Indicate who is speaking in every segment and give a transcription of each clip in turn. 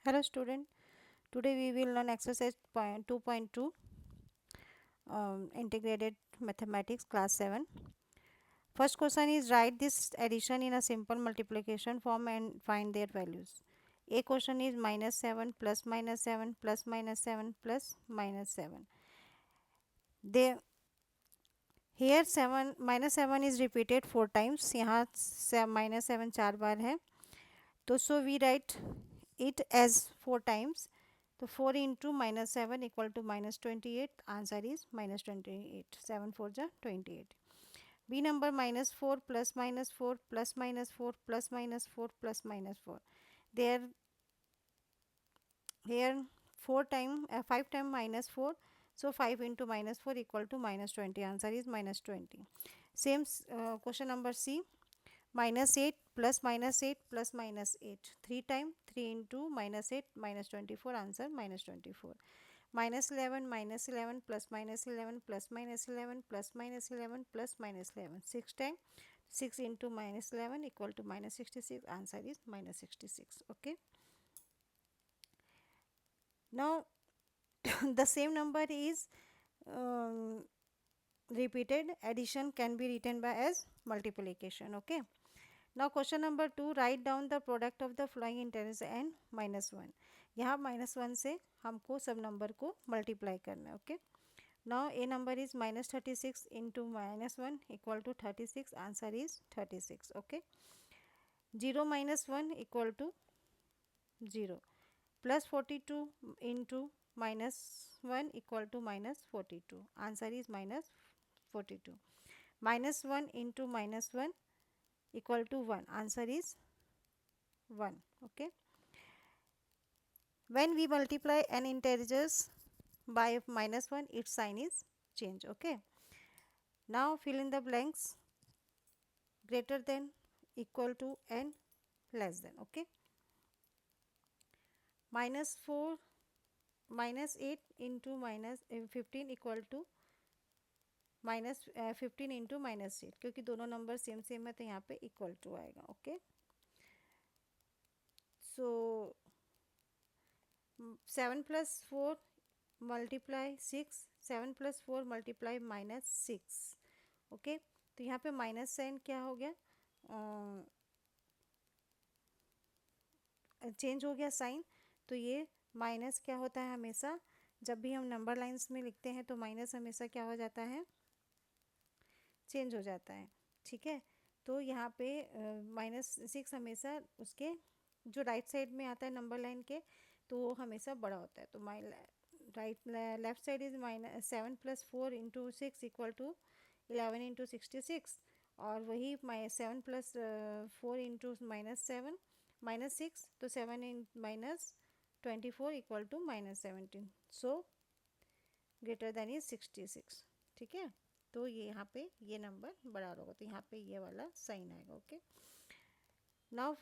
Speaker 1: Hello student, today we will learn exercise 2.2 integrated mathematics class 7. First question is write this addition in a simple multiplication form and find their values. A question is minus 7 plus minus 7 plus minus 7 plus minus 7. They here 7 minus 7 is repeated 4 times. यहाँ minus 7 चार बार है तो so we write it as 4 times. तो 4 into minus 7 equal to minus 28. Answer is minus 28. 7 4 जा 28. B number minus 4 plus minus 4 plus minus 4 plus minus 4 plus minus 4. There here 4 time 5 time minus 4. So 5 into minus 4 equal to minus 20. Answer is minus 20. Same question number C. Minus 8 plus minus 8 plus minus 8. 3 time 3 into minus 8 minus 24. Answer minus 24. Minus 11 plus minus 11 plus minus 11 plus minus 11 plus minus 11. 6 time 6 into minus 11 equal to minus 66. Answer is minus 66. Okay. Now the same number is repeated. Addition can be written by as multiplication. Okay. Now question number 2, write down the product of the following integers and minus 1. यहाँ minus 1 से हमको सब number को multiply करना है. Okay. Now a number is minus 36 into minus 1 equal to 36. Answer is 36. Okay. 0 minus 1 equal to 0. Plus 42 into minus 1 equal to minus 42. Answer is minus 42. Minus 1 into minus 1 equal to 1. Answer is 1. Okay. When we multiply n integers by minus 1, its sign is change. Okay. Now fill in the blanks. Greater than, equal to, and less than. Okay. Minus 4 minus 8 into minus 15 equal to minus 15 into minus 8. क्योंकि दोनों number same same है तो यहाँ पे equal to आएगा. Okay. सो 7 plus 4 multiply 6. 7 plus 4 multiply minus 6. Okay. तो यहाँ पे माइनस साइन क्या हो गया, चेंज हो गया साइन. तो ये माइनस क्या होता है, हमेशा जब भी हम नंबर लाइंस में लिखते हैं तो माइनस हमेशा क्या हो जाता है, चेंज हो जाता है. ठीक है. तो यहाँ पे माइनस 6 हमेशा उसके जो राइट साइड में आता है नंबर लाइन के, तो वो हमेशा बड़ा होता है. तो right left side is minus 7 plus 4 into 6 equal to 11 into 66. और वही 7 प्लस 4 इंटू माइनस 7 माइनस 6. तो 7 in minus 24 equal to minus 17. So greater than is 66. ठीक है. तो ये यहाँ पे ये नंबर बड़ा होगा तो यहाँ पे ये वाला साइन आएगा. Okay. Now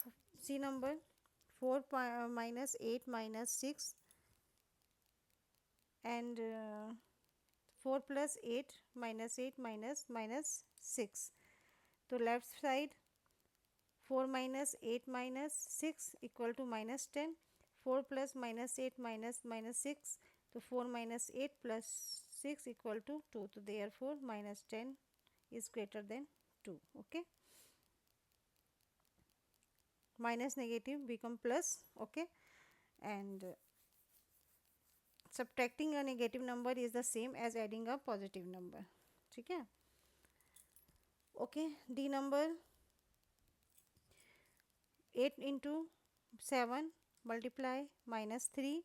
Speaker 1: C number 4 minus 8 minus 6 and 4 plus 8 minus 8 minus minus 6. तो left side 4 minus 8 minus 6 equal to minus 10. 4 plus minus 8 minus minus 6. तो 4 minus 8 plus 6 equal to 2. तो therefore minus 10 is greater than 2. Okay. Minus negative become plus. Okay. And subtracting a negative number is the same as adding a positive number. ठीक है. Okay. D number 8 into 7 multiply minus 3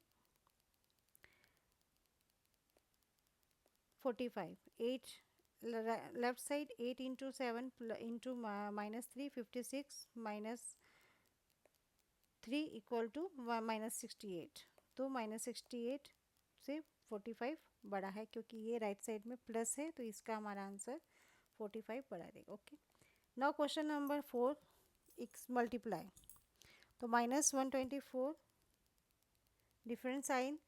Speaker 1: 45. 8 left side 8 into 7 into minus 3 56 minus 3 equal to minus 68. तो minus 68 से 45 बड़ा है क्योंकि ये right side में plus है तो इसका हमारा आंसर 45 बड़ा रहेगा. Okay. Now question number 4 x multiply. तो minus 124 different sign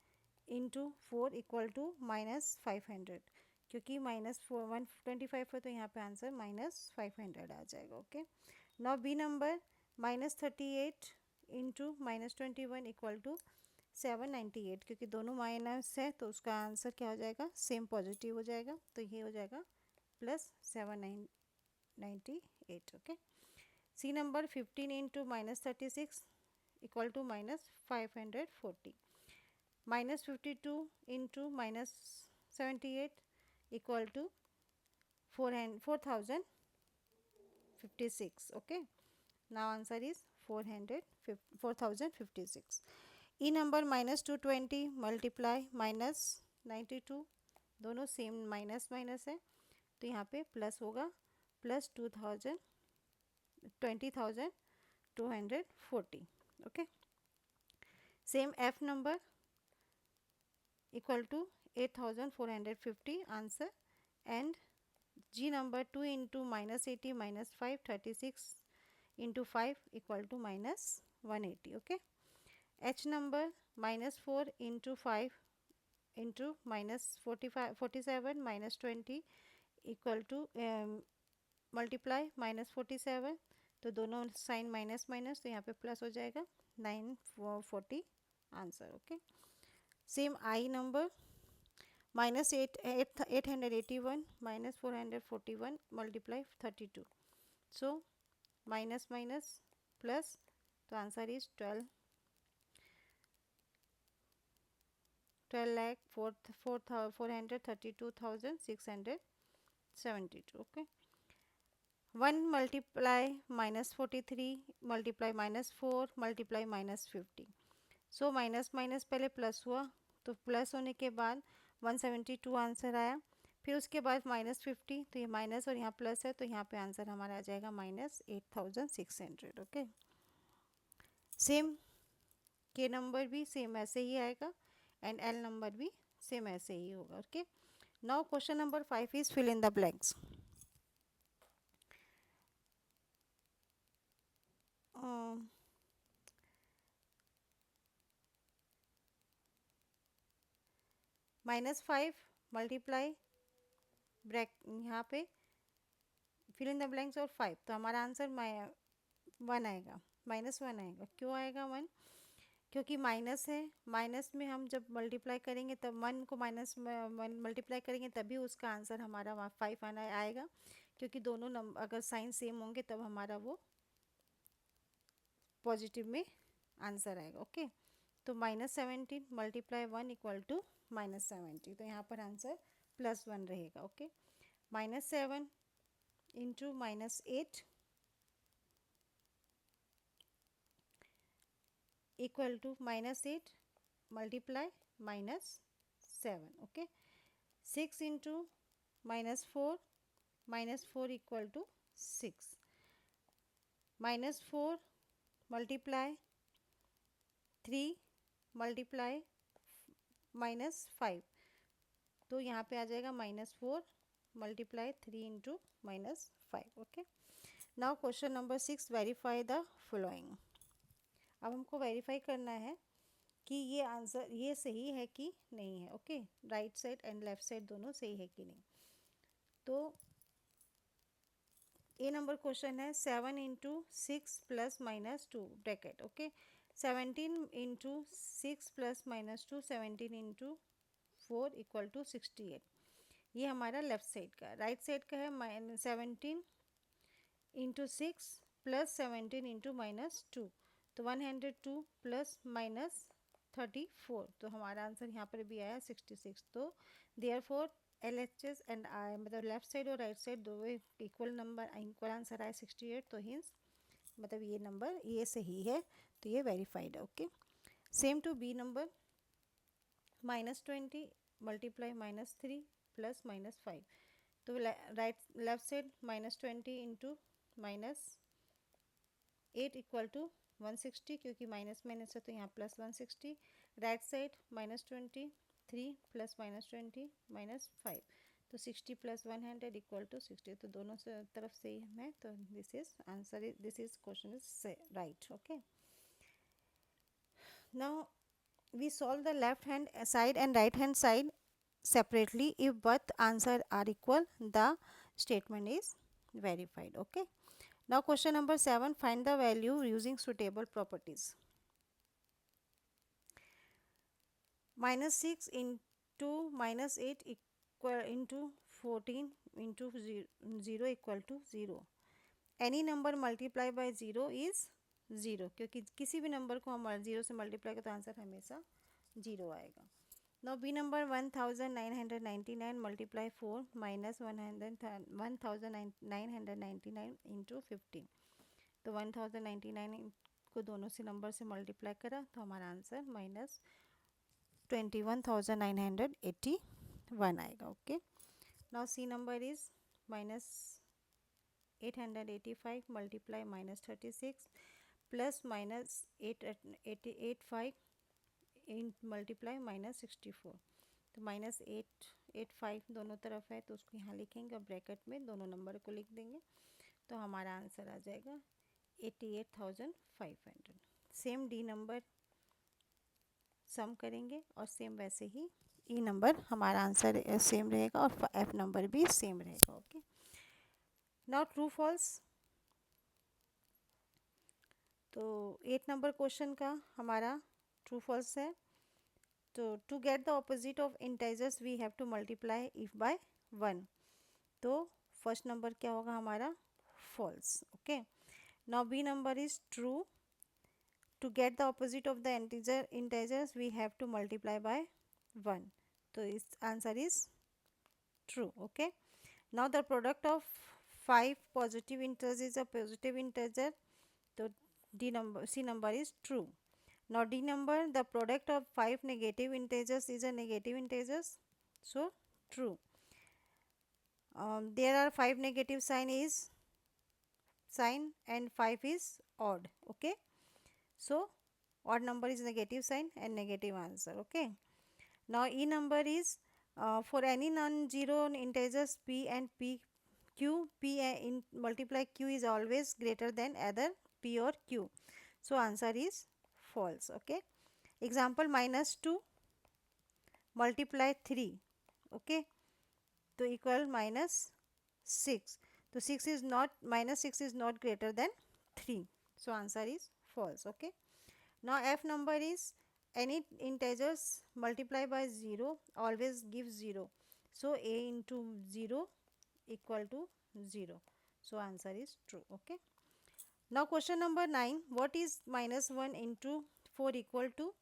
Speaker 1: into 4 equal to minus 500. क्योंकि माइनस 125 है तो यहाँ पे आंसर माइनस 500 आ जाएगा. Okay. Now B number minus 38 into -21 equal to 798, क्योंकि दोनों माइनस है तो उसका आंसर क्या हो जाएगा, सेम पॉजिटिव हो जाएगा, तो ये हो जाएगा +798. Okay. C number 15 into -36 equal to -540. -52 into -78 equal to 4056. Okay. Now answer is 4056. E number -220 multiply -92, दोनों सेम माइनस माइनस है, तो यहाँ पे प्लस होगा, +20,240. Okay. Same F number equal to 8450 answer. And G number 2 into -80 -5 36 into 5 equal to -180. Okay. H number -4 into 5 into -45 47 -20 equal to multiply -47, तो दोनों sign minus minus, तो यहाँ पे प्लस हो जाएगा, 940 answer. Okay. Same I number -881 -441 multiply 32, so minus minus plus, तो answer is 12,432,672. Okay. 1 multiply -43 multiply -4 multiply -50, so minus minus पहले plus हुआ, तो प्लस होने के बाद 172 आंसर आया. फिर उसके बाद -50, तो ये माइनस और यहाँ प्लस है, तो यहाँ पे आंसर हमारा आ जाएगा -8600. ओके. सेम के नंबर भी सेम ऐसे ही आएगा, एंड एल नंबर भी सेम ऐसे ही होगा. Okay. Now question number 5 is fill in the blanks. -5 multiply bracket यहाँ पे फिल इन द ब्लैंक्स और 5, तो हमारा आंसर 1 आएगा, -1 आएगा. क्यों आएगा 1? क्योंकि माइनस है, माइनस में हम जब मल्टीप्लाई करेंगे तब 1 को माइनस मल्टीप्लाई करेंगे तभी उसका आंसर हमारा 5 आएगा, क्योंकि दोनों नंबर अगर साइन सेम होंगे तब हमारा वो पॉजिटिव में आंसर आएगा. ओके. तो -17 मल्टीप्लाई 1 इक्वल टू -70, तो यहाँ पर आंसर +1 रहेगा. Okay. -7 into -8 equal to -8 multiply -7. Okay. 6 into -4 -4 equal to 6. -4 multiply 3 multiply -5, तो यहाँ पे आ जाएगा -4 multiply 3 into -5. Okay. Now question number 6, verify the following. अब हमको वेरीफाई करना है कि ये आंसर ये सही है कि नहीं है. Okay. Right side and left side दोनों सही है कि नहीं. तो ए नंबर क्वेश्चन है 7 into 6 plus -2 bracket. Okay. 17 into 6 plus -2 17 into 4 equal to 68. ये हमारा लेफ्ट साइड का. राइट साइड का है 17 इंटू 6 प्लस 17 इंटू -2, तो 102 प्लस -34, तो हमारा आंसर यहाँ पर भी आया 66. तो देयरफॉर LHS एंड आई मतलब लेफ्ट साइड और राइट साइड दो इक्वल नंबर इक्वल आंसर आया 68, तो हिंस मतलब ये नंबर ये सही है, तो ये वेरीफाइड है. Okay. Same to B number -20 multiply -3 plus -5, तो right left side -20 into -8 equal to 160, क्योंकि माइनस माइनस है तो यहाँ प्लस 160. राइट साइड -20 3 प्लस -20 -5, तो 60 प्लस 100 इक्वल टू 60, तो दोनों से तरफ से है, तो this is answer, this is question is right. Okay. Now we solve the left hand side and right hand side separately. If both answer are equal, the statement is verified. Okay. Now question number 7, find the value using suitable properties. -6 into -8 equal into 14 into 0 equal to 0। Any number multiply by 0 is 0, क्योंकि किसी भी number को हम 0 से multiply करें तो answer हमेशा 0 आएगा। Now B number 1999 multiply 4 minus 1999 into 15। तो 1099 को दोनों से नंबर से मल्टीप्लाई करा तो हमारा आंसर -21,981 आएगा। Okay, now C number is -885 multiply -36 plus -885 in multiply -64। तो -885 दोनों तरफ है तो उसको यहाँ लिखेंगे और ब्रैकेट में दोनों नंबर को लिख देंगे तो हमारा आंसर आ जाएगा 88,500। सेम डी नंबर सम करेंगे और सेम वैसे ही ई नंबर हमारा आंसर सेम रहेगा और एफ नंबर भी सेम रहेगा। Okay, now true false. तो 8 नंबर क्वेश्चन का हमारा ट्रू फॉल्स है। तो to get the opposite of integers we have to multiply if by 1। तो फर्स्ट नंबर क्या होगा हमारा false. Okay, now B number is true. To get the opposite of the integers we have to multiply by 1। तो इस answer is true. Okay, now the product of 5 positive integers is a positive integer. तो D number C number is true. Now D number, the product of 5 negative integers is a negative integers, so true. There are 5 negative sign and 5 is odd. Okay, so odd number is negative sign and negative answer. Okay, now E number is for any non-zero integers p and q, in multiply q is always greater than either p or q, so answer is false. Okay, example -2 multiply 3, okay, तो equal -6, तो 6 is not -6 is not greater than 3, so answer is false. Okay, now F number is any integers multiply by 0 always gives 0, so a into 0 equal to 0, so answer is true. Okay, now question number 9, what is -1 into 4 equal to?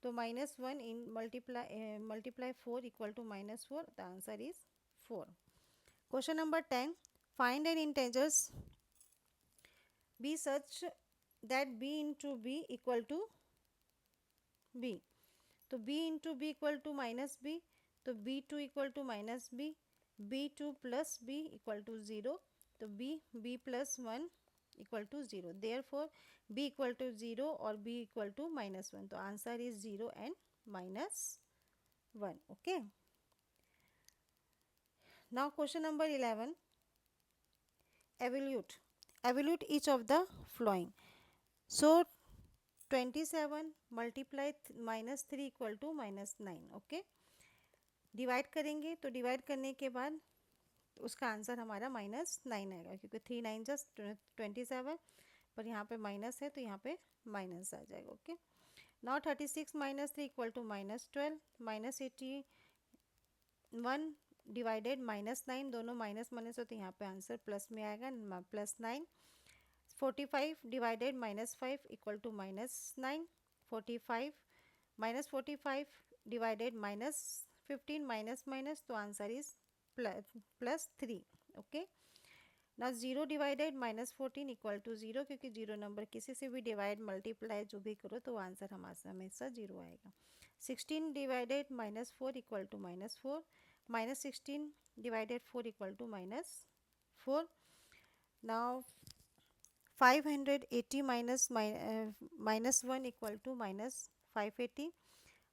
Speaker 1: तो -1 in multiply 4 equal to -4, the answer is 4. Question number 10, find an integers b such that b into b equal to b. तो b into b equal to -b, तो b2 equal to -b, b2 plus b equal to 0, तो b plus 1 equal to 0, therefore b equal to 0 or b equal to -1, तो answer is 0 and -1. Okay, now question number 11, evaluate each of the following. So 27 multiply -3 equal to -9. Okay, divide करेंगे तो divide करने के बाद उसका answer हमारा -9 आएगा, क्योंकि 3 9 जस्ट 27, पर यहाँ पे माइनस है तो यहाँ पे माइनस आ जाएगा। Okay, now 36 -3 equal to -12, -81 divided -9, दोनों माइनस है तो यहाँ पे आंसर प्लस में आएगा, +9। 45 divided -5 equal to -9, 45 -45 divided -15 minus, तो आंसर इज +3। ओके, ना 0 डिवाइडेड -14 इक्वल टू 0, क्योंकि 0 नंबर किसी से भी डिवाइड मल्टीप्लाई जो भी करो तो आंसर हमारा हमेशा 0 आएगा। 16 divided -4 equal to -4, -16 divided 4 equal to -4। Now 580 -1 equal to -580,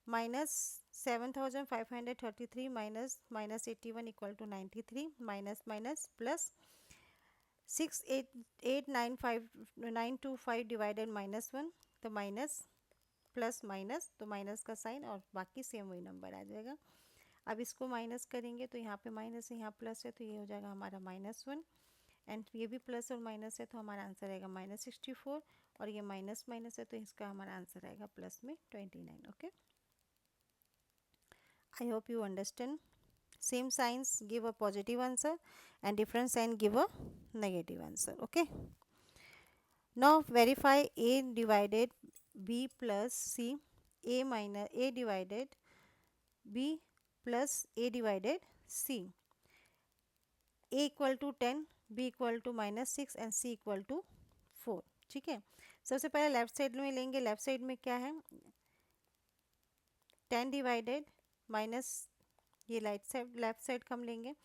Speaker 1: -7533 -81 equal to 93, minus plus 68895 divided -1, तो माइनस प्लस माइनस, तो माइनस का साइन और बाकी सेम वही नंबर आ जाएगा। अब इसको माइनस करेंगे तो यहाँ पे माइनस है, यहाँ प्लस है, तो ये हो जाएगा हमारा -1, एंड ये भी प्लस और माइनस है तो हमारा आंसर आएगा -64, और ये माइनस है तो इसका हमारा आंसर आएगा प्लस में 29। Okay, I hope you understand. Same signs give a positive answer and different sign give a negative answer. Okay. Now verify a divided b plus c, a minus a divided b plus a divided c. a equal to 10, b equal to -6 and c equal to 4. ठीक है. सबसे पहले left side में लेंगे. Left side में क्या है? 10 divided minus, ये लेफ्ट साइड का हम लेंगे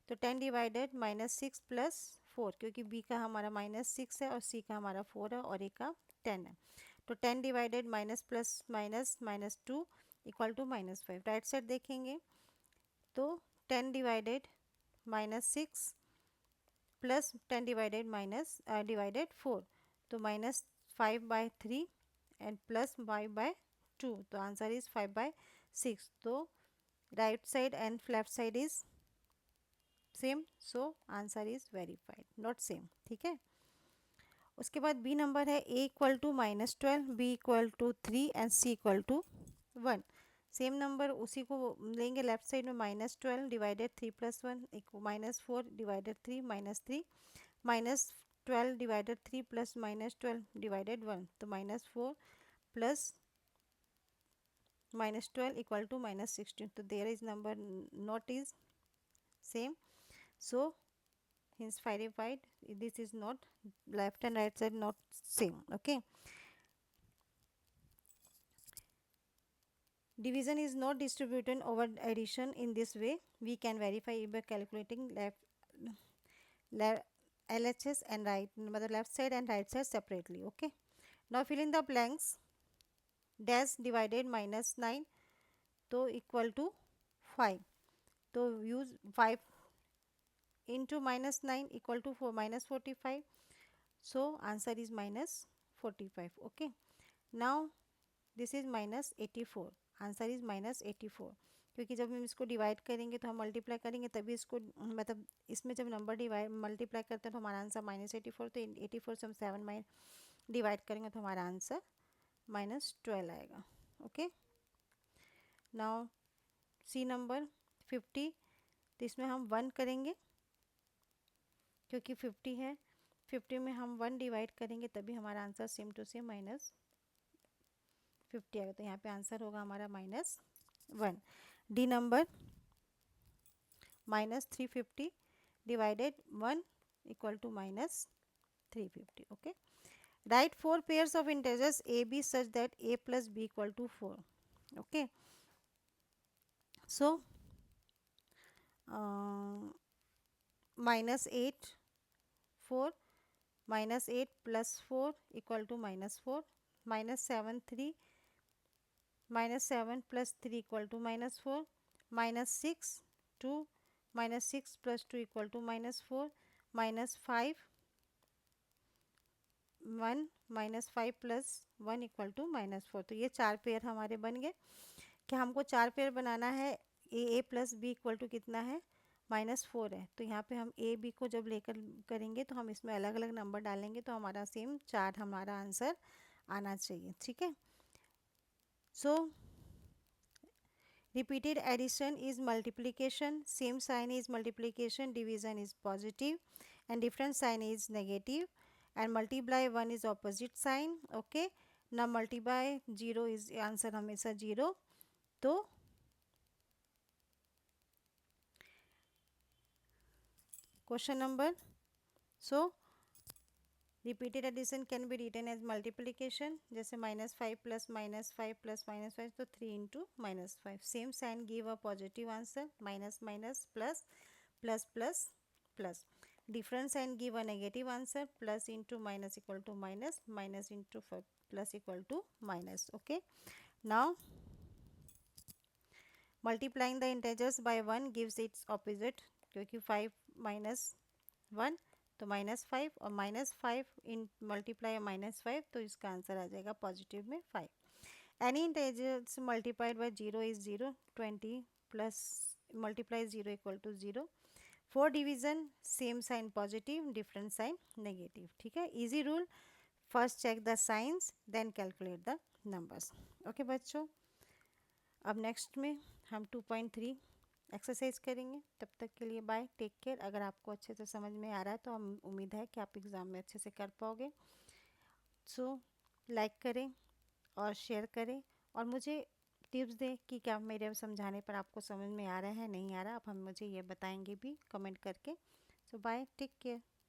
Speaker 1: तो 10 डिवाइडेड -6 प्लस 4, क्योंकि b का हमारा -6 है और c का हमारा 4 है और a का 10 है. तो 10 divided minus plus minus -2 equal to -5. Right side देखेंगे तो 10 डिवाइडेड -6 प्लस 10 डिवाइडेड डिवाइडेड 4, तो -5/3 एंड प्लस 5/2, तो आंसर इज 5/6. तो right side and left side is same, so answer is verified, not same. ठीक है. उसके बाद बी नंबर है a equal to -12, b equal to 3 and c equal to 1. Same number उसी को लेंगे लेफ्ट साइड में. -12 divided 3 plus 1 -4 divided 3 -3, -12 divided 3 plus -12 divided 1, तो -4 प्लस -12 इक्वल टू -16. तो there is number not is same, so hence verified this is not, left and right side not same. Okay. Division is not distributed over addition. In this way we can verify by calculating LHS and right, left side and right side separately. Okay. Now fill in the blanks. Dash divided -9 तो equal to 5, तो use 5 into -9 equal to -45, so answer is -45. Okay. now this is -84, answer is -84, क्योंकि जब हम इसको divide करेंगे तो हम multiply करेंगे तभी इसको, मतलब इसमें जब नंबर डिवाइड मल्टीप्लाई करते हैं तो हमारा आंसर -84, तो 84 से हम 7 डिवाइड करेंगे तो हमारा आंसर -12 आएगा. ओके. नाउ सी नंबर 50, तो इसमें हम 1 करेंगे क्योंकि 50 है. 50 में हम 1 डिवाइड करेंगे तभी हमारा आंसर सेम टू सेम -50 आएगा, तो यहाँ पे आंसर होगा हमारा -1. D number -350 divided 1 equal to -350. Okay. Right 4 pairs of integers a b such that a plus b equal to 4. Okay. So -8 4 -8 plus 4 equal to -4, -7 3 -7 plus 3 equal to -4, -6 2 -6 plus 2 equal to -4, -5 1 -5 plus 1 equal to -4. तो ये 4 pair हमारे बन गए. क्या हमको 4 pair बनाना है. ए plus B equal to कितना है, -4 है. तो यहाँ पे हम ए बी को जब लेकर करेंगे तो हम इसमें अलग अलग नंबर डालेंगे तो हमारा सेम 4 हमारा आंसर आना चाहिए. ठीक है. सो repeated addition is multiplication, same sign is multiplication, division is positive and different sign is negative, and multiply 1 is opposite sign. Okay. now multiply 0 is answer हमेशा 0. तो question number, so repeated addition can be written as multiplication, जैसे -5 plus -5 plus -5, तो 3 into -5. Same sign give a positive answer, minus minus plus plus plus plus. Different sign give a negative answer, plus into minus equal to minus, minus into plus equal to minus. Okay. Now multiplying the integers by 1 gives its opposite, क्योंकि 5 minus 1 तो -5 और -5 इन multiply -5, तो इसका answer आ जाएगा positive में 5. Any integers multiplied by 0 is 0. 20 plus multiply 0 equal to 0. 4 division same sign positive, different sign negative. ठीक है. Easy rule, first check the signs then calculate the numbers. Okay बच्चों. अब नेक्स्ट में हम 2.3 एक्सरसाइज करेंगे। तब तक के लिए बाय, टेक केयर। अगर आपको अच्छे से समझ में आ रहा है तो हम उम्मीद है कि आप एग्ज़ाम में अच्छे से कर पाओगे। सो लाइक करें और शेयर करें और मुझे टिप्स दें कि क्या मेरे समझाने पर आपको समझ में आ रहा है नहीं आ रहा। आप हम मुझे ये बताएंगे भी कमेंट करके। सो बाय, टेक केयर।